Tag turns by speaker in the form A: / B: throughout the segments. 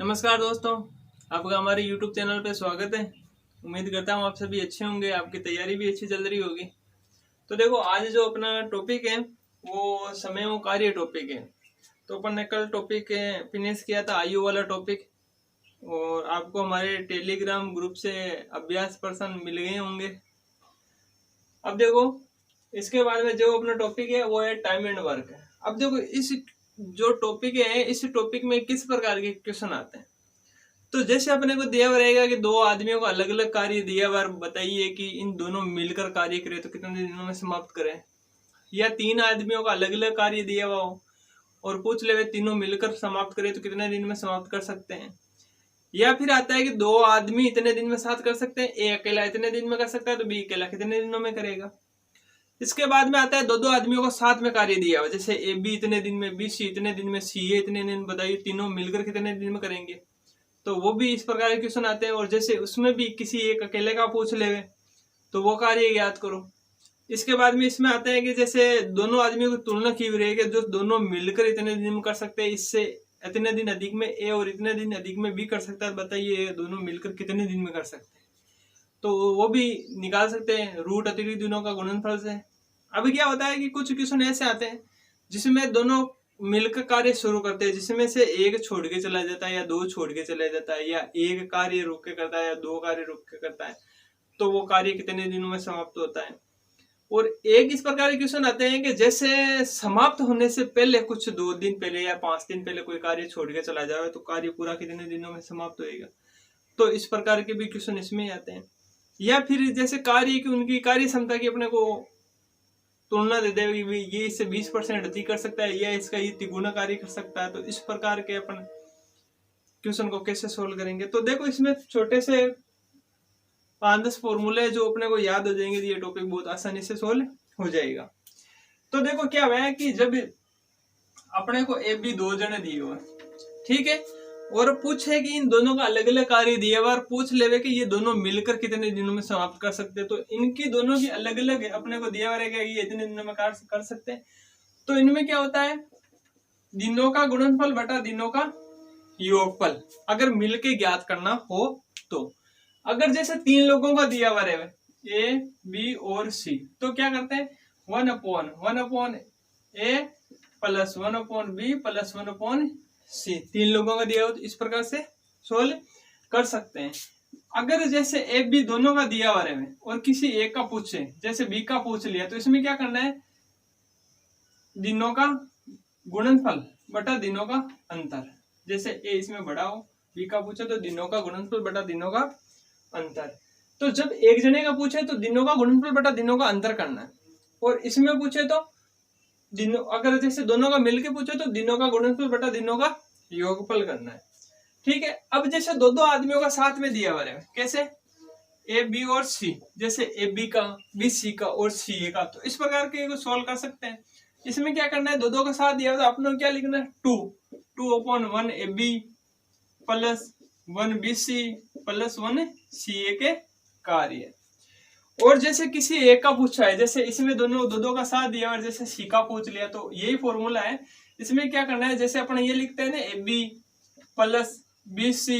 A: नमस्कार दोस्तों, आपका हमारे YouTube चैनल पे स्वागत है। उम्मीद करता हूँ आप सभी अच्छे होंगे, आपकी तैयारी भी अच्छी चल रही होगी। तो देखो, आज जो अपना टॉपिक है वो समय व कार्य टॉपिक है। तो अपन ने कल टॉपिक फिनिश किया था आयु वाला टॉपिक, और आपको हमारे टेलीग्राम ग्रुप से अभ्यास प्रश्न मिल गए होंगे। अब देखो, इसके बाद में जो अपना टॉपिक है वो है टाइम एंड वर्क। अब देखो, इस जो टॉपिक है इस टॉपिक में किस प्रकार के क्वेश्चन आते हैं। तो जैसे अपने को दिया हुआ रहेगा कि दो आदमियों को अलग अलग कार्य दिया हुआ, बताइए कि इन दोनों मिलकर कार्य करें तो कितने दिनों में समाप्त करें। या तीन आदमियों का अलग अलग कार्य दिया हुआ हो और पूछ ले तीनों मिलकर समाप्त करें तो कितने दिन में समाप्त कर सकते हैं। या फिर आता है कि दो आदमी इतने दिन में साथ कर सकते हैं, ए अकेला इतने दिन में कर सकता है तो बी अकेला कितने दिनों में करेगा। इसके बाद में आता है दो आदमियों को साथ में कार्य दिया हुआ, जैसे ए बी इतने दिन में, बी सी इतने दिन में, सी ए इतने दिन, बताइए तीनों मिलकर कितने दिन में करेंगे। तो वो भी इस प्रकार के क्वेश्चन आते हैं। और जैसे उसमें भी किसी एक अकेले का पूछ ले तो वो कार्य याद करो। इसके बाद में इसमें आता है कि जैसे दोनों आदमियों की तुलना की हुई रहेगी, जो दोनों मिलकर इतने दिन में कर सकते हैं, इससे इतने दिन अधिक में ए और इतने दिन अधिक में बी कर सकता है, बताइए दोनों मिलकर कितने दिन में कर सकते हैं। तो वो भी निकाल सकते हैं रूट अतिरिक्त दिनों का गुणनफल से। अभी क्या होता है कि कुछ क्वेश्चन ऐसे आते हैं जिसमें दोनों मिलकर कार्य शुरू करते हैं, जिसमें से एक छोड़ के चला जाता है या दो छोड़ के चला जाता है, या एक कार्य रुक के करता है या दो कार्य रुक के करता है, तो वो कार्य कितने दिनों में समाप्त होता है। और एक इस प्रकार के क्वेश्चन आते हैं कि जैसे समाप्त होने से पहले कुछ 2 दिन पहले या 5 दिन पहले कोई कार्य छोड़ के चला जाए तो कार्य पूरा कितने दिनों में समाप्त होएगा। तो इस प्रकार के भी क्वेश्चन इसमें आते हैं। या फिर जैसे कार्य की उनकी कार्य क्षमता की अपने को तुलना दे देगी, ये इससे 20% अधिक कर सकता है या इसका ये तिगुना कार्य कर सकता है। तो इस प्रकार के अपन क्वेश्चन को कैसे सोल्व करेंगे। तो देखो, इसमें छोटे से 5-10 फॉर्मूले जो अपने को याद हो जाएंगे, ये टॉपिक बहुत आसानी से सोल्व हो जाएगा। तो देखो क्या हुआ है कि जब अपने को ए बी दो जने दिए हुए, ठीक है, और पूछे कि इन दोनों का अलग अलग कार्य दिया हुआ, और पूछ लेवे कि ये दोनों मिलकर कितने दिनों में समाप्त कर सकते हैं। तो इनकी दोनों की अलग अलग अपने को दिया हुआ रहेगा ये इतने दिनों में कर सकते हैं। तो इनमें क्या होता है, दिनों का गुणनफल बटा दिनों का योगफल अगर मिलके ज्ञात करना हो तो। अगर जैसे 3 लोगों का दिया हुआ रहेगा ए बी और सी, तो क्या करते हैं 1/1 ए प्लस 1/बी प्लस 1/सी, 3 लोगों का दिया हो तो इस प्रकार से सोल्व कर सकते हैं। अगर जैसे ए बी दोनों का दिया हुआ है और किसी एक का पूछे, जैसे बी का पूछ लिया, तो इसमें क्या करना है, दिनों का गुणनफल बटा दिनों का अंतर। जैसे ए इसमें बड़ा हो, बी का पूछे तो दिनों का गुणनफल बटा दिनों का अंतर। तो जब एक जने का पूछे तो दिनों का गुणनफल बटा दिनों का अंतर करना है, और इसमें पूछे तो दिनों, अगर जैसे दोनों का मिलके पूछे तो दिनों का गुणनफल बटा दिनों का योगफल करना है, ठीक है। अब जैसे दो आदमियों का साथ में दिया हुआ है, कैसे ए बी और सी, जैसे ए बी का, बी सी का और सी ए का, तो इस प्रकार के सोल्व कर सकते हैं। इसमें क्या करना है, दो का साथ दिया हुआ तो आपने क्या लिखना है 2/1 A B plus 1 B C plus 1 C A के कार्य। और जैसे किसी एक का पूछा है, जैसे इसमें दोनों दो का साथ दिया और जैसे सी का पूछ लिया, तो यही फॉर्मूला है। इसमें क्या करना है, जैसे अपन ये लिखते हैं ना A B plus B C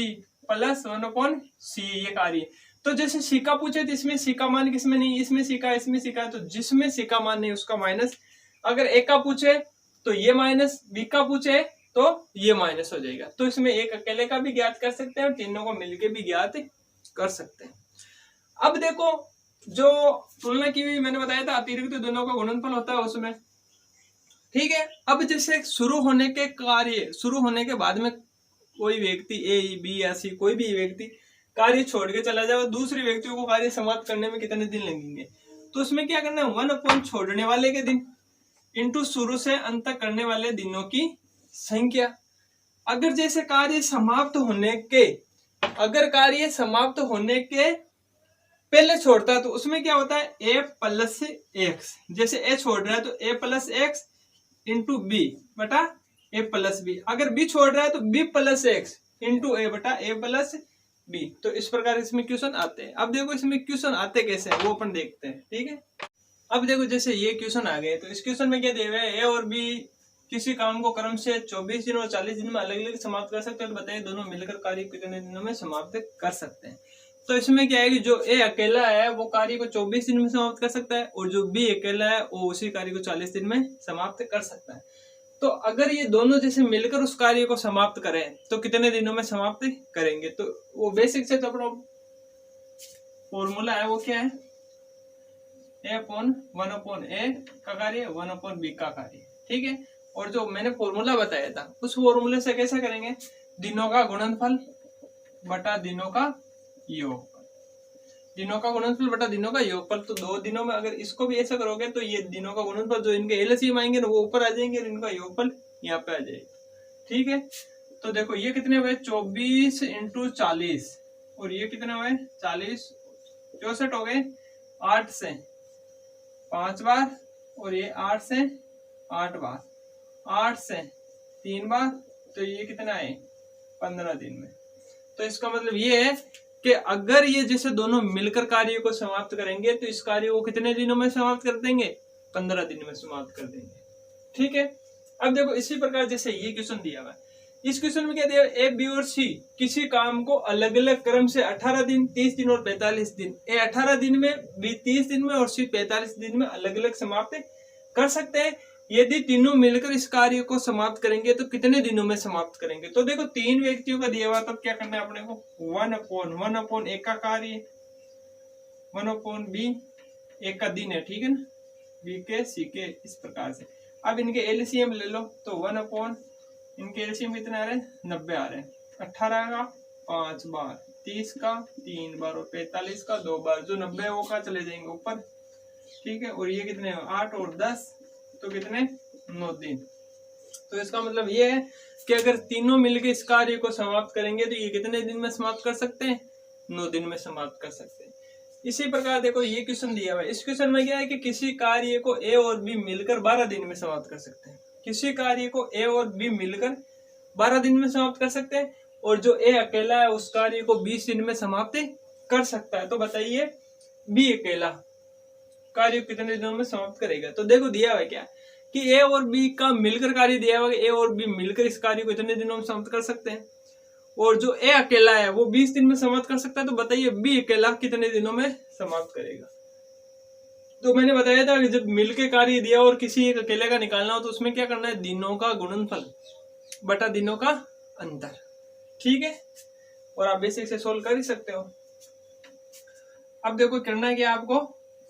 A: plus 1/सी ये कार्य। तो जैसे सी का पूछे तो इसमें सी का मान किसमें नहीं, इसमें सी का, इसमें सी का, तो जिसमें सी का मान नहीं उसका माइनस। अगर एक का पूछे तो ये माइनस, बी का पूछे तो ये माइनस हो जाएगा। तो इसमें एक अकेले का भी ज्ञात कर सकते हैं और तीनों को मिलके भी ज्ञात कर सकते हैं। अब देखो, जो तुलना की हुई मैंने बताया था अतिरिक्त दोनों का गुणनफल होता है उसमें, ठीक है। अब जैसे शुरू होने के कार्य, शुरू होने के बाद में कोई व्यक्ति ए बी या सी, कोई भी व्यक्ति कार्य छोड़ के चला जाए, दूसरे व्यक्तियों को कार्य समाप्त करने में कितने दिन लगेंगे। तो उसमें क्या करना है, 1/, छोड़ने वाले के दिन इंटू शुरू से अंत तक करने वाले दिनों की संख्या। अगर जैसे कार्य समाप्त होने के, अगर कार्य समाप्त होने के पहले छोड़ता है तो उसमें क्या होता है ए प्लस एक्स, जैसे ए छोड़ रहा है तो ए प्लस एक्स इंटू बी बटा ए प्लस बी। अगर बी छोड़ रहा है तो बी प्लस एक्स इंटू ए बटा ए प्लस बी। तो इस प्रकार इसमें क्वेश्चन आते हैं। अब देखो इसमें क्वेश्चन आते कैसे हैं वो अपन देखते हैं, ठीक है। अब देखो जैसे ये क्वेश्चन आ गए, तो इस क्वेश्चन में क्या दिया हुआ है, ए और बी किसी काम को क्रम से 24 दिन और 40 दिन में अलग अलग समाप्त कर सकते हैं, तो बताइए दोनों मिलकर कार्य कितने दिनों में समाप्त कर सकते हैं। तो इसमें क्या है कि जो ए अकेला है वो कार्य को 24 दिन में समाप्त कर सकता है, और जो बी अकेला है वो उसी कार्य को 40 दिन में समाप्त कर सकता है। तो अगर ये दोनों जैसे मिलकर उस कार्य को समाप्त करें तो कितने दिनों में समाप्त करेंगे, तो वो बेसिक से तो अपना फॉर्मूला है वो क्या है, A/1/A का कार्य 1/B का कार्य, ठीक है। और जो मैंने फॉर्मूला बताया था उस फॉर्मूले से कैसे करेंगे, दिनों का गुणनफल बटा दिनों का योगफल, दिनों का गुणनफल बटा दिनों का योगफल। तो 2 दिनों में अगर इसको भी ऐसा करोगे तो ये दिनों का गुणनफल जो इनके एलसीएम आएंगे ना वो ऊपर आ जाएंगे और इनका योगफल यहाँ पे आ जाएगा, ठीक है। तो देखो ये कितने हुए 24 × 40 और ये कितने हुए 40 64 हो गए, 8 से 5 बार और ये 8 से 8 बार, 8 से 3 बार, तो ये कितना है 15 दिन में। तो इसका मतलब ये है कि अगर ये जैसे दोनों मिलकर कार्य को समाप्त करेंगे तो इस कार्य को कितने दिनों में समाप्त कर देंगे, 15 दिन में समाप्त कर देंगे, ठीक है। अब देखो इसी प्रकार जैसे ये क्वेश्चन दिया हुआ है, इस क्वेश्चन में क्या दिया ए बी और सी किसी काम को अलग अलग क्रम से 18 दिन 30 दिन और 45 दिन, ए 18 दिन में, बी 30 दिन में और सी 45 दिन में अलग अलग समाप्त कर सकते हैं। यदि तीनों मिलकर इस कार्य को समाप्त करेंगे तो कितने दिनों में समाप्त करेंगे। तो देखो 3 व्यक्तियों का दिया हुआ, तब क्या करना है अपने को 1/1/A का कार्य 1/B एक का दिन है, ठीक है ना, बी के सी के इस प्रकार से। अब इनके एलसीएम ले लो, तो 1/ इनके एलसीएम कितने आ रहे हैं 90 आ रहे हैं, 18 का 5 बार, 30 का 3 बार और 45 का 2 बार, जो 90 है वो का चले जाएंगे ऊपर, ठीक है। और ये कितने 8 और 10 तो कितने 9 दिन। तो इसका मतलब ये है कि अगर तीनों मिलकर इस कार्य को समाप्त करेंगे तो ये कितने दिन में समाप्त कर सकते हैं, 9 दिन में समाप्त कर सकते हैं। इसी प्रकार देखो ये क्वेश्चन दिया हुआ है, इस क्वेश्चन में क्या है कि किसी कार्य को ए और बी मिलकर 12 दिन में समाप्त कर सकते हैं, किसी कार्य को ए और बी मिलकर 12 दिन में समाप्त कर सकते हैं, और जो ए अकेला है उस कार्य को 20 दिन में समाप्त कर सकता है। तो बताइए बी अकेला कार्य कितने दिनों में समाप्त करेगा। तो देखो दिया हुआ है क्या कि ए और बी का मिलकर कार्य दिया हुआ है, ए और बी मिलकर इस कार्य को इतने दिनों में समाप्त कर सकते हैं, और जो ए अकेला है वो 20 दिन में समाप्त कर सकता है। तो बताइए बी अकेला कितने दिनों में समाप्त करेगा। तो मैंने बताया था कि जब मिलकर कार्य दिया और किसी एक अकेले का निकालना हो तो उसमें क्या करना है, दिनों का गुणनफल बटा दिनों का अंतर, ठीक है। और आप बेसिक से सोल्व कर ही सकते हो। अब देखो करना है कि आपको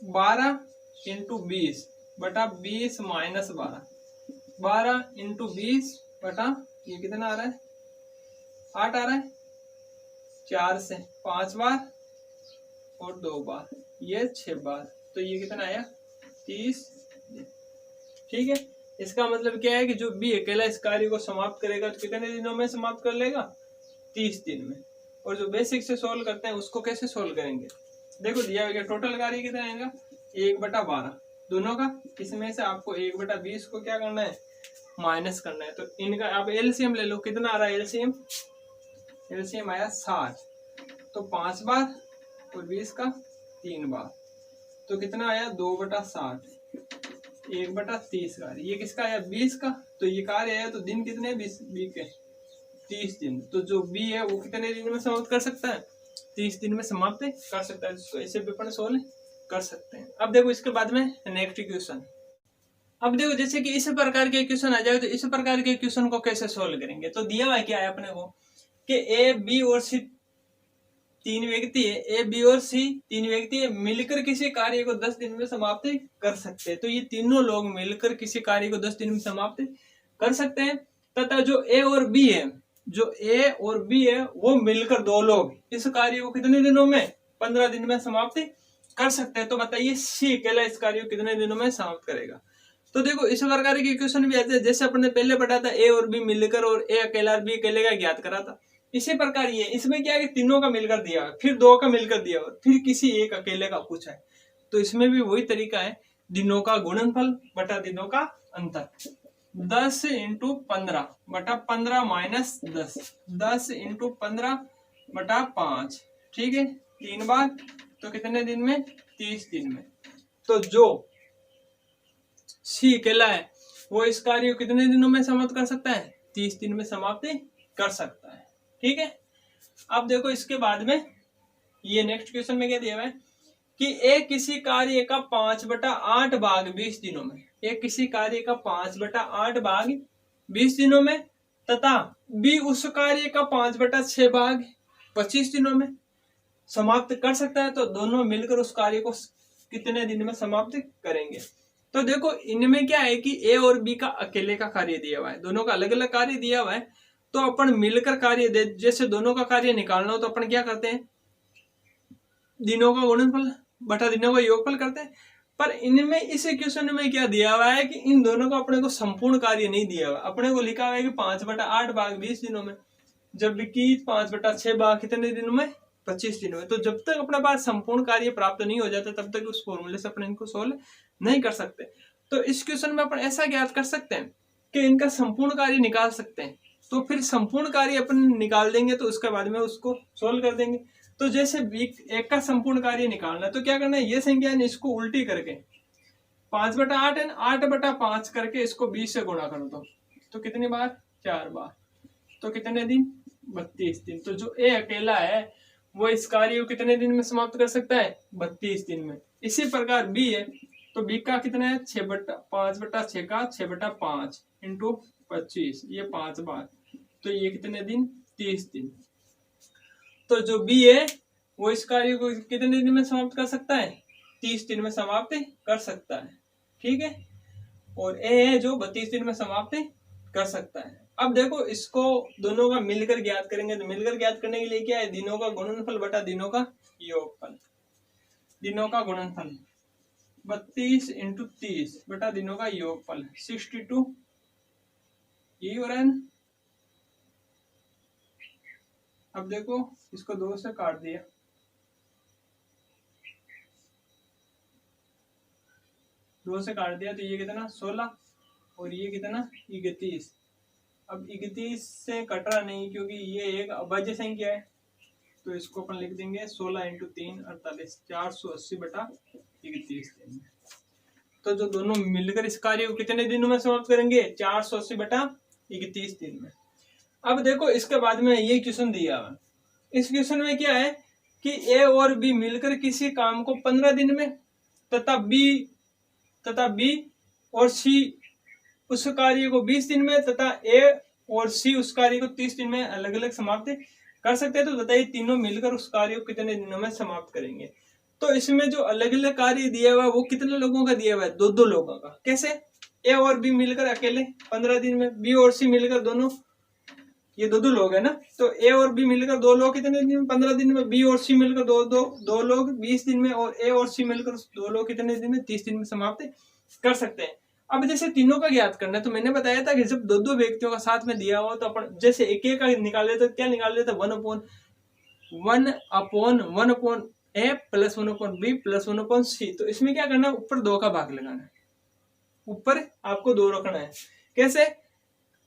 A: 12 × 20 बटा 20 - 12, 12 × 20 बटा ये कितना आ रहा है 8 आ रहा है, 4 से 5 बार और 2 बार, ये 6 बार, तो ये कितना आया 30 दिन, ठीक है। इसका मतलब क्या है कि जो बी अकेला इस कार्य को समाप्त करेगा तो कितने दिनों में समाप्त कर लेगा, 30 दिन में। और जो बेसिक से सोल्व करते हैं उसको कैसे सोल्व करेंगे, देखो दिया गया टोटल कार्य कितना आएगा 1/12 दोनों का, इसमें से आपको 1/20 को क्या करना है माइनस करना है। तो इनका आप एलसीएम ले लो, कितना आ रहा है एलसीएम, एलसीएम आया 60, तो 5 बार और 20 का 3 बार, तो कितना आया 2/60, 1/30 का, ये किसका आया 20 का, तो ये कार्य आया, तो दिन कितने 20 के 30 दिन, तो जो बी है वो कितने दिन में समाप्त कर सकता है 30 दिन में समाप्त कर सकता है। इसको ऐसे पेपर सोल्व कर सकते हैं। अब देखो इसके बाद में नेक्स्ट क्वेश्चन, अब देखो जैसे कि इस प्रकार के क्वेश्चन आ जाए तो इस प्रकार के क्वेश्चन को कैसे सोल्व करेंगे। तो दिया हुआ क्या है अपने को कि ए बी और सी 3 व्यक्ति है, ए बी और सी 3 व्यक्ति है, मिलकर किसी कार्य को 10 दिन में समाप्त कर सकते हैं। तो ये तीनों लोग मिलकर किसी कार्य को 10 दिन में समाप्त कर सकते हैं, तथा जो ए और बी है, जो ए और बी है वो मिलकर 2 लोग इस कार्य को कितने दिनों में 15 दिन में समाप्त कर सकते हैं। तो बताइए सी अकेला इस कार्य को कितने दिनों में समाप्त करेगा। तो देखो इस प्रकार के क्वेश्चन भी आते हैं, जैसे अपने पहले पढ़ा था ए और बी मिलकर और ए अकेला और बी अकेले का ज्ञात करा था, इसी प्रकार ये इसमें क्या है कि तीनों का मिलकर दिया, फिर 2 का मिलकर दिया, फिर किसी एक अकेले का पूछा है। तो इसमें भी वही तरीका है, दिनों का गुणनफल बटा दिनों का अंतर, 10 × 15 बटा 15 - 10, 10 × 15 बटा 5, ठीक है, 3 बार, तो कितने दिन में 30 दिन में। तो जो सी अकेला है वो इस कार्य को कितने दिनों में समाप्त कर सकता है? 30 दिन में समाप्त कर सकता है। ठीक है। अब देखो इसके बाद में ये नेक्स्ट क्वेश्चन में क्या दिया हुआ है कि एक किसी कार्य का 5/8 भाग 20 दिनों में, एक किसी कार्य का 5/8 भाग 20 दिनों में तथा बी उस कार्य का 5/6 भाग 25 दिनों में समाप्त कर सकता है, तो दोनों मिलकर उस कार्य को कितने दिन में समाप्त करेंगे। तो देखो इनमें क्या है कि ए और बी का अकेले का कार्य दिया हुआ है, दोनों का अलग अलग कार्य दिया हुआ है, तो अपन मिलकर कार्य दे, जैसे दोनों का कार्य निकालना हो तो अपन क्या करते हैं, दिनों का गुणनफल बटा दिनों का योगफल करते हैं। पर इनमें इस इक्वेशन में क्या दिया हुआ है कि इन दोनों को अपने को संपूर्ण कार्य नहीं दिया हुआ, अपने को लिखा हुआ है कि 5/8 भाग 20 दिनों में, जबकि 5/6 भाग कितने दिनों में, 25 दिनों में। तो जब तक अपने पास संपूर्ण कार्य प्राप्त नहीं हो जाता तब तक उस फॉर्मूले से अपने इनको सोल्व नहीं कर सकते। तो इस क्वेश्चन में अपन ऐसा ज्ञात कर सकते हैं कि इनका संपूर्ण कार्य निकाल सकते हैं, तो फिर संपूर्ण कार्य अपन निकाल देंगे तो उसके बाद में उसको सोल्व कर देंगे। तो जैसे एक का संपूर्ण कार्य निकालना है तो क्या करना है, ये संख्या है इसको उल्टी करके 5/8 है 8/5 करके इसको 20 से गुणा कर दो, तो कितनी बार, 4 बार, तो कितने दिन, 32 दिन। तो जो ए अकेला है वो इस कार्य को कितने दिन में समाप्त कर सकता है, 32 दिन में। इसी प्रकार बी है, तो बी का कितना है, 5/6 का 6/5 इंटू 25, ये 5 बार, तो ये कितने दिन, 30 दिन। तो जो बी है वो इस कार्य को कितने दिन में समाप्त कर सकता है, 30 दिन में समाप्त कर सकता है। ठीक है। और ए है जो 32 दिन में समाप्त कर सकता है। अब देखो इसको दोनों का मिलकर ज्ञात करेंगे, तो मिलकर ज्ञात करने के लिए क्या है, दिनों का गुणनफल बटा दिनों का योगफल, दिनों का गुणनफल 32 इंटू 30 बटा दिनों का योगफल 62, यही हो रहा है ना। अब देखो इसको 2 से काट दिया, तो ये कितना 16 और ये कितना 31। अब 31 से कट रहा नहीं क्योंकि ये एक अभाज्य संख्या है, तो इसको अपन लिख देंगे 16 इंटू 3 48, 480 बटा 31 दिन में। तो जो दोनों मिलकर इस कार्य को कितने दिनों में समाप्त करेंगे, 480 बटा 31 दिन में। अब देखो इसके बाद में ये क्वेश्चन दिया हुआ, इस क्वेश्चन में क्या है कि ए और बी मिलकर किसी काम को 15 दिन में तथा बी और सी उस कार्य को 20 दिन में तथा ए और सी उस कार्य को 30 दिन में अलग अलग समाप्त कर सकते हैं। तो बताइए तीनों मिलकर उस कार्य को कितने दिनों में समाप्त करेंगे। तो इसमें जो अलग अलग कार्य दिया हुआ है वो कितने लोगों का दिया हुआ है, 2-2 लोगों का। कैसे, ए और बी मिलकर अकेले 15 दिन में, बी और सी मिलकर दोनों, ये 2-2 लोग है ना, तो ए और बी मिलकर 2 लोग कितने दिन में, 15 दिन में, बी और सी मिलकर दो लोग 20 दिन में, और ए और सी मिलकर 2 लोग कितने दिन में, 30 दिन में समाप्त कर सकते हैं। अब जैसे तीनों का ज्ञात करना है तो मैंने बताया था कि जब 2-2 व्यक्तियों का साथ में दिया हुआ तो अपन जैसे एक का निकाल लेते, क्या निकाल लेते, 1/1 ए प्लस 1/बी प्लस 1/सी। तो इसमें क्या करना है, ऊपर 2 का भाग लगाना है, ऊपर आपको 2 रखना है। कैसे,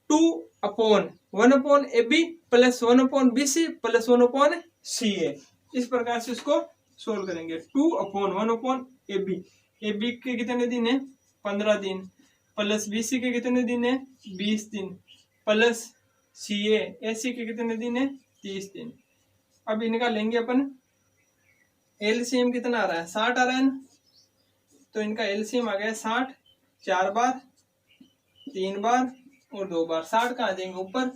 A: 2/1/AB plus 1/BC plus 1/CA। इस प्रकार से इसको सोल्व करेंगे। 2/1/AB, AB के कितने दिन है, 15 दिन, प्लस BC के कितने दिन है, 20 दिन, प्लस CA AC के कितने दिन है, 30 दिन। अब इनका लेंगे अपन LCM, कितना आ रहा है, 60 आ रहा है ना, तो इनका LCM आ गया 60, 4 बार, 3 बार और 2 बार। 60 कहाँ देंगे ऊपर,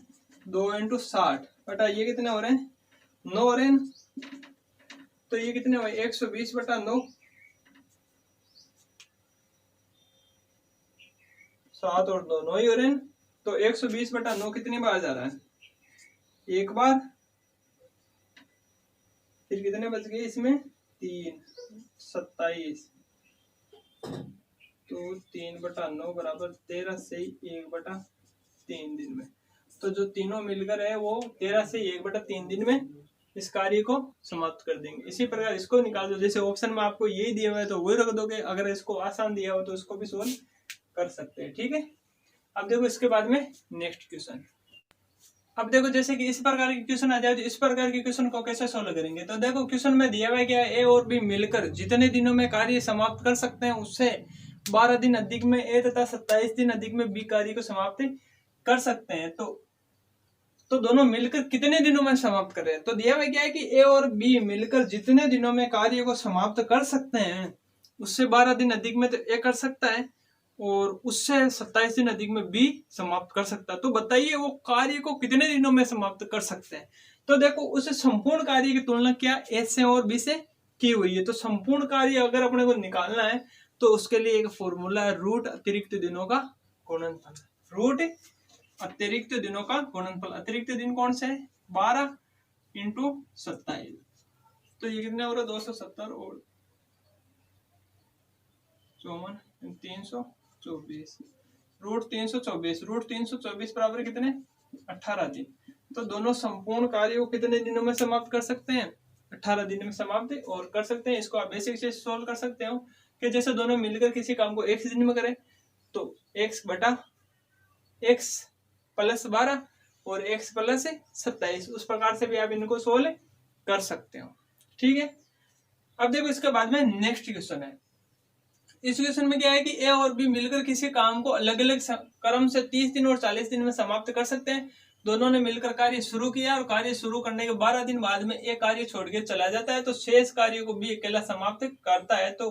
A: 2 इंटू 60 बटा ये कितने हो रहे हैं, 9 हो रहे हैं। तो ये कितने हुए, 120 बटा 9, 7 और 2 9 ही हो रहे हैं। तो 120 बटा 9 कितनी बार जा रहा है, 1 बार। फिर कितने बच गए इसमें, 3, 27, तो 3/9 बराबर 13 से 1/3 दिन में। तो जो तीनों मिलकर है वो 13 से 1/3 दिन में इस कार्य को समाप्त कर देंगे। इसी प्रकार इसको निकाल दो, जैसे ऑप्शन में आपको यही दिया हुआ है तो वही रख दोगे, अगर इसको आसान दिया हो तो इसको भी सोल्व कर सकते हैं। ठीक है। अब देखो इसके बाद में नेक्स्ट क्वेश्चन। अब देखो जैसे कि इस प्रकार के क्वेश्चन आ जाए तो इस प्रकार के क्वेश्चन को कैसे सोल्व करेंगे। तो देखो क्वेश्चन में दिया हुआ है क्या, ए और बी मिलकर जितने दिनों में कार्य समाप्त कर सकते हैं उससे 12 दिन अधिक में ए तथा 27 दिन अधिक में बी कार्य को समाप्त कर सकते हैं। तो दोनों मिलकर कितने दिनों में समाप्त कर रहे हैं? तो दिया हुआ क्या है कि ए और बी मिलकर जितने दिनों में कार्य को समाप्त कर सकते हैं उससे 12 दिन अधिक में तो ए कर सकता है और उससे 27 दिन अधिक में बी समाप्त कर सकता है। तो बताइए वो कार्य को कितने दिनों में समाप्त कर सकते हैं? तो देखो उस संपूर्ण कार्य की तुलना क्या ए से और बी से की हुई है। तो संपूर्ण कार्य अगर अपने को निकालना है तो उसके लिए एक फॉर्मूला है रूट अतिरिक्त दिनों का गुणनफल। रूट अतिरिक्त दिनों का गुणनफल। अतिरिक्त दिन कौन से है? 12 इंटू 27। तो ये कितने हो रहा है? 270 और 54 324 रूट 324। रूट 324 बराबर कितने? 18 दिन। तो दोनों संपूर्ण कार्य को कितने दिनों में समाप्त कर सकते हैं? 18 दिन में समाप्त और कर सकते हैं। इसको आप बेसिक से सोल्व कर सकते हो कि जैसे दोनों मिलकर किसी काम को एक दिन में करें तो x बटा x प्लस 12 और x प्लस 27, उस प्रकार से भी आप इनको सोल्व कर सकते हो। ठीक है, अब देखो इसके बाद में नेक्स्ट क्वेश्चन है। इस क्वेश्चन में क्या है कि ए और बी मिलकर किसी काम को अलग अलग क्रम से 30 दिन और 40 दिन में समाप्त कर सकते हैं। दोनों ने मिलकर कार्य शुरू किया और कार्य शुरू करने के 12 दिन बाद में ए कार्य छोड़ के चला जाता है तो शेष कार्य को बी अकेला समाप्त करता है। तो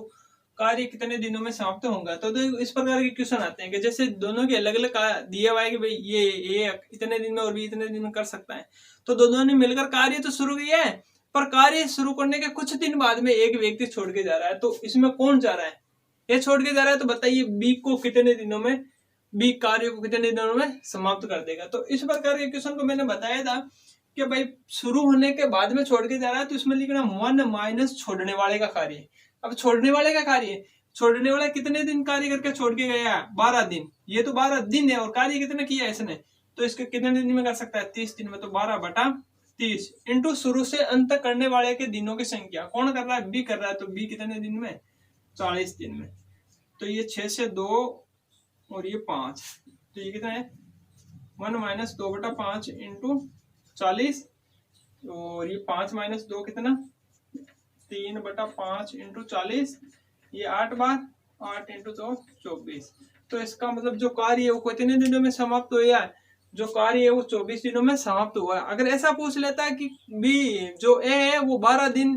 A: कार्य कितने दिनों में समाप्त होगा? तो इस प्रकार के क्वेश्चन आते हैं कि जैसे दोनों की अलग अलग दिया हुआ है कि भाई ये इतने दिन में और बी इतने दिन में कर सकता है। तो दोनों ने मिलकर कार्य तो शुरू किया है पर कार्य शुरू करने के कुछ दिन बाद में एक व्यक्ति छोड़ के जा रहा है। तो इसमें कौन जा रहा है? ये छोड़ के जा रहा है। तो बताइए बी को कितने दिनों में, बी कार्य को कितने दिनों में समाप्त कर देगा? तो इस प्रकार के क्वेश्चन को मैंने बताया था कि भाई शुरू होने के बाद में छोड़ के जा रहा है तो इसमें लिखना 1 माइनस छोड़ने वाले का कार्य। अब छोड़ने वाले का कार्य, छोड़ने वाला कितने दिन कार्य करके छोड़ के गया? 12 दिन। ये तो 12 दिन है और कार्य कितना किया है इसने, तो इसके कितने दिन में कर सकता है? 30 दिन में। तो 12 बटा 30 इंटू शुरू से अंत तक करने वाले के दिनों की संख्या। कौन कर रहा है? बी कर रहा है। तो बी कितने दिन में? 40 दिन में। तो ये 6 से 2 और ये 5, तो ये कितना है? 1 माइनस 2 बटा 5 इंटू 40 और ये 5 माइनस 2 कितना? 3 बटा 5 इंटू 40, ये 8 बार 8 इंटू 2 24। तो इसका मतलब जो कार्य है वो कितने दिनों में समाप्त हुआ है? जो कार्य है वो 24 दिनों में समाप्त हुआ है। अगर ऐसा पूछ लेता है कि बी जो ए है वो 12 दिन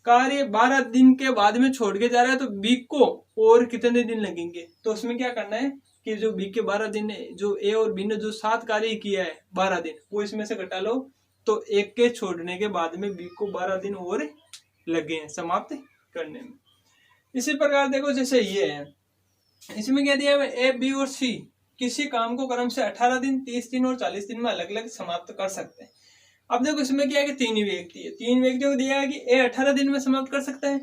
A: कार्य 12 दिन के बाद में छोड़ के जा रहा है तो बी को और कितने दिन लगेंगे? तो उसमें क्या करना है कि जो बी के 12 दिन जो ए और बी ने जो 7 कार्य किया है 12 दिन वो इसमें से घटा लो। तो एक के छोड़ने के बाद में बी को 12 दिन और लगे हैं समाप्त करने में। इसी प्रकार देखो जैसे ये है, इसमें क्या दिया है? ए बी और सी किसी काम को क्रम से 18 दिन 30 दिन और 40 दिन में अलग अलग समाप्त कर सकते हैं। अब देखो इसमें क्या है कि 3 व्यक्ति है, 3 व्यक्तियों को दिया है कि ए 18 दिन में समाप्त कर सकता है,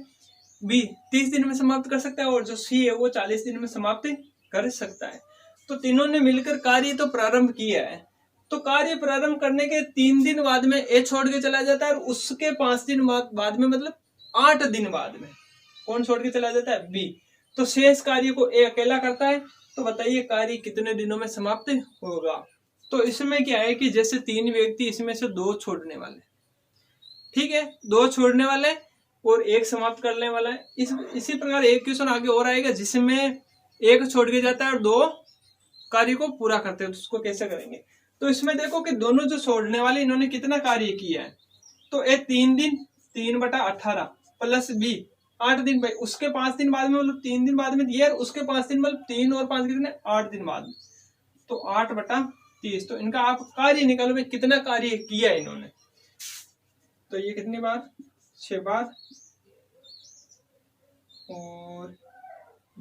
A: बी 30 दिन में समाप्त कर सकता है और जो सी है वो 40 दिन में समाप्त कर सकता है। तो तीनों ने मिलकर कार्य तो प्रारंभ किया है। तो कार्य प्रारंभ करने के 3 दिन बाद में ए छोड़ के चला जाता है और उसके 5 दिन बाद में मतलब 8 दिन बाद में कौन छोड़ के चला जाता है? बी। तो शेष कार्य को ए अकेला करता है। तो बताइए कार्य कितने दिनों में समाप्त होगा? तो इसमें क्या है कि जैसे 3 व्यक्ति, इसमें से 2 छोड़ने वाले, ठीक है, 2 छोड़ने वाले और 1 समाप्त करने वाला है। इसी प्रकार एक क्वेश्चन आगे और आएगा जिसमें 1 छोड़ के जाता है और 2 कार्य को पूरा करते हैं। तो उसको कैसे करेंगे? तो इसमें देखो कि दोनों जो छोड़ने वाले इन्होंने कितना कार्य किया है? तो ए 3 दिन 3 बटा 18 प्लस बी 8 दिन भाई, उसके 5 दिन बाद में मतलब 3 दिन बाद में दिया है, उसके 5 दिन मतलब 3 और 5 कितने? 8 दिन बाद। तो 8 बटा 30। तो इनका आप कार्य निकालो भाई कितना कार्य किया है इन्होंने। तो ये कितनी बार? 6 बार। और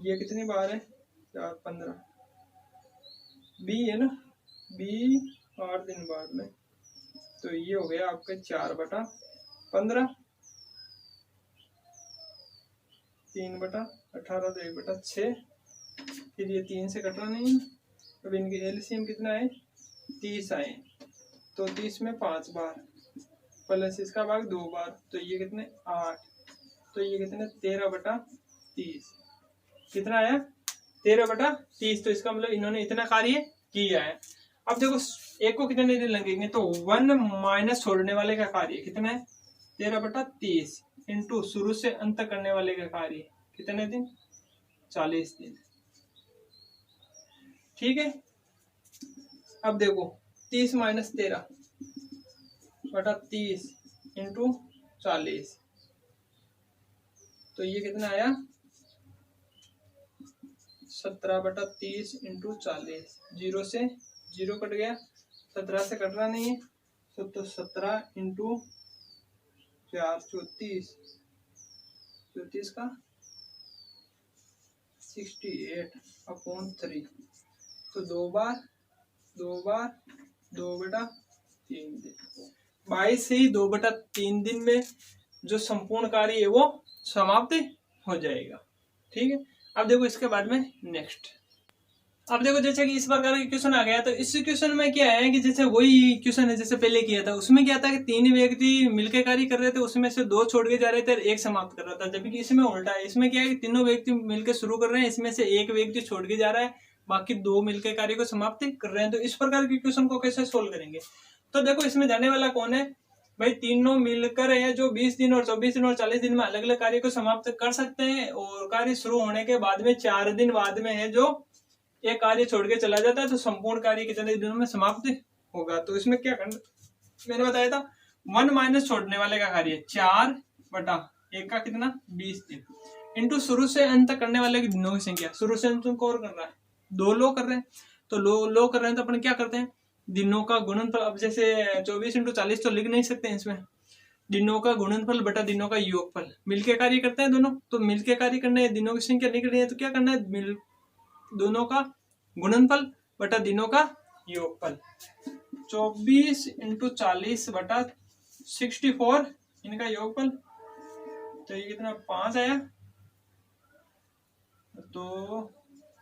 A: ये कितनी बार है? 4 15। बी है ना, बी 8 दिन बाद में। तो ये हो गया आपका 4 बटा 15, 3 बटा 18 तो 1 बटा 6। फिर ये 3 से कटना नहीं। अब इनके एलसीएम कितना है? 30 आए। तो 30 में 5 बार प्लस इसका भाग 2 बार। तो ये कितने? 8। तो ये कितने? 13 बटा 30। कितना आया? 13 बटा 30। तो इसका मतलब इन्होंने इतना कार्य किया है। अब देखो एक को कितने दिन लगेंगे? तो 1 माइनस छोड़ने वाले का कार्य कितना है? 13 बटा 30 इंटू शुरू से अंत करने वाले का कार्य कितने दिन? 40 दिन। ठीक है, अब देखो 30 माइनस 13 बटा 30 इंटू 40, तो ये कितना आया 17 बटा 30 इंटू 40। 0 से 0 कट गया, 17 से कट रहा नहीं है, तो 17 इंटू 4 34, 34 का 68/3, तो 2 बार 2 बटा 3 दिन, 22 से ही 2 बटा 3 दिन में जो संपूर्ण कार्य है वो समाप्त हो जाएगा। ठीक है, अब देखो इसके बाद में नेक्स्ट, अब देखो जैसे कि इस प्रकार का क्वेश्चन आ गया, तो इस क्वेश्चन में क्या है कि जैसे वही क्वेश्चन है जैसे पहले किया था, उसमें क्या था कि 3 व्यक्ति मिलकर कार्य कर रहे थे, उसमें से 2 छोड़ के जा रहे थे और 1 समाप्त कर रहा था, जबकि इसमें उल्टा है। इसमें क्या है कि तीनों व्यक्ति मिलकर शुरू कर रहे हैं, इसमें से 1 व्यक्ति छोड़ के जा रहा है, बाकी 2 मिलकर कार्य को समाप्त कर रहे हैं। तो इस प्रकार के क्वेश्चन को कैसे सोल्व करेंगे, तो देखो इसमें जाने वाला कौन है भाई, तीनों मिलकर है जो 20 दिन और 24 दिन और 40 दिन में अलग अलग कार्य को समाप्त कर सकते हैं, और कार्य शुरू होने के बाद में 4 दिन बाद में है जो एक कार्य छोड़ के चला जाता है, तो संपूर्ण कार्य कितने दिनों में समाप्त होगा। तो इसमें क्या करना, मैंने बताया था 1 माइनस छोड़ने वाले का कार्य 4 बटा 1 का कितना 20 दिन, इंटू शुरू से अंत तक करने वाले की दिनों की संख्या, शुरू से अंत तक और कर रहा है 2 लो कर रहे हैं, तो लो कर रहे हैं, तो अपन क्या करते हैं दिनों का गुणनफल। अब जैसे 24 इंटू 40 तो लिख नहीं सकते हैं, इसमें दिनों का गुणनफल बटा दिनों का योगफल, मिलके कार्य करते हैं दोनों, तो मिलके कार्य करने हैं, दिनों की संख्या नहीं करनी है, तो क्या करना है दोनों का गुणनफल बटा दिनों का योगफल। 24 इंटू 40 बटा 64 इनका योगफल, तो ये कितना 5 आया, तो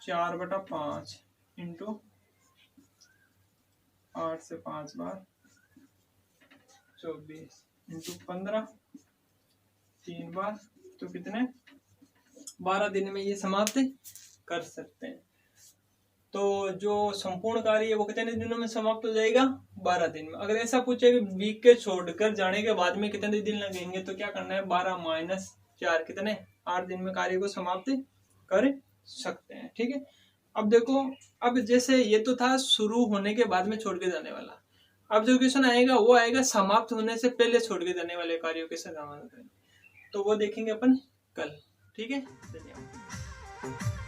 A: 4 बटा 5 इंटू 8 से 5 बार 24 इंटू 15 3 बार, तो कितने 12 दिन में ये समाप्त कर सकते हैं। तो जो संपूर्ण कार्य है वो कितने दिनों में समाप्त हो जाएगा 12 दिन में। अगर ऐसा पूछे कि वीक के छोड़कर जाने के बाद में कितने दिन लगेंगे, तो क्या करना है 12 माइनस 4 कितने 8 दिन में कार्य को समाप्त कर सकते हैं। ठीक है, अब देखो, अब जैसे ये तो था शुरू होने के बाद में छोड़ के जाने वाला, अब जो क्वेश्चन आएगा वो आएगा समाप्त होने से पहले छोड़ के जाने वाले कार्यों के समाधान करेंगे, तो वो देखेंगे अपन कल। ठीक है, धन्यवाद।